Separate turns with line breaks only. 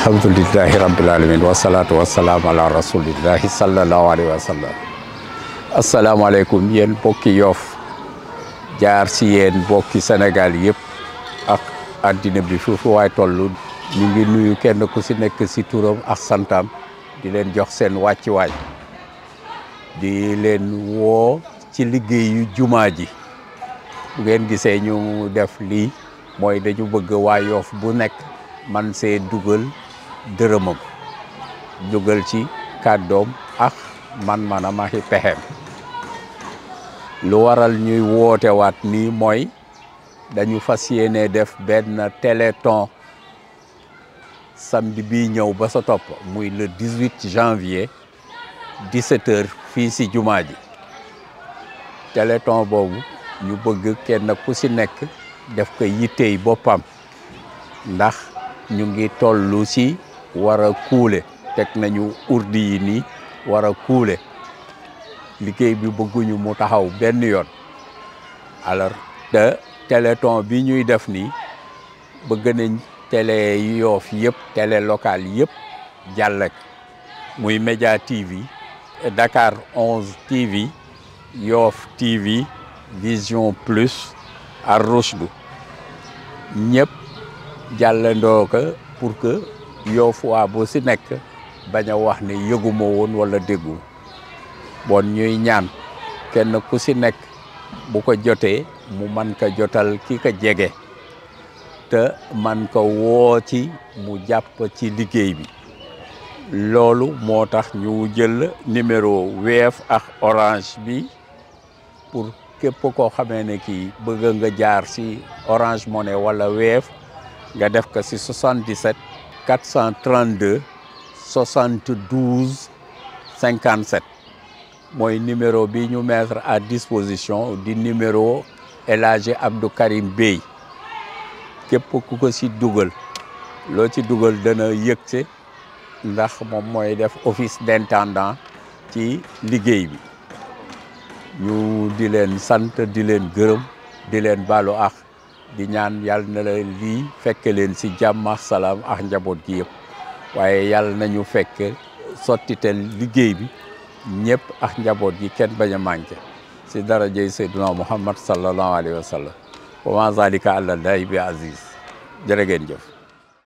alhamdulillahi rabbil alamin wasalaatu wasalaam ala rasulillahi sallallahu alayhi wa sallam. asalaamaaleykum yéen bokki Yoff jaar si yéen bokki Sénégal yëpp ak àddina bi foofu waay toll ñu ngi nuyu kenn ku si nekk si turam ak santam di leen jox seen wàccuwaay di leen woo ci liggéeyu jumaa ji bu ngeen gisee ñu def lii mooy dañu bëgg waa Yoff bu nekk man see dugal dërëmam dugal ci kàddoom ak man-manam ak pexeem lu waral ñuy woote waat nii mooy dañu fas yéene def benn téléthon samedi bii ñëw ba sa topp muy le 18 janvier 17h fii si jumaa ji téléthon boobu ñu bëgg kenn ku si nekk def ko yittey boppam ndax ñu ngi tollu si war a kuule teg nañu urdi yi nii war a kuule liggéey bi bëgguñu mu taxaw benn yoon alors te téléthon bi ñuy def nii bëgg nañ télé Yoff yëpp télé locale yëpp jàllek muy Média TV Dakar 11 TV Yoff TV Vision Plus ak Rochdu ñëpp jàllandoo ko pour que Yoff waa bu si nekk bañ a wax ne yëguma woon wala déggu bon ñuy ñaan kenn ku si nekk bu ko jotee mu man ko jotal ki ko jege te man ko woo ci mu jàpp ci liggéey bi loolu moo tax ñu jël numéro Wave ak Orange bi pour képp koo xamee ne kii bëgg nga jaar si Orange Money wala Wave nga def ko si 77 432 72 57 mooy numéro bi ñu mettre à disposition di numéro El Hadji Abdou Karim Bey képp ku ko si dugal loo ci dugal dana yëgse ndax moom mooy def office d'intendant ci liggéey bi ñu di leen sant di leen gërëm di leen baalu ak di ñaan yàlla na la lii fekk leen si jàmm ak salaam ak njaboot gi yëpp waaye yàlla nañu fekk sottitel liggéey bi ñëpp ak njaboot gi kenn bañ a manqué si darajey Seydina Muhammad sallallahu alayhi wa sallam wa ma zalika àlallaahi bi aziz jërë ngeen jëf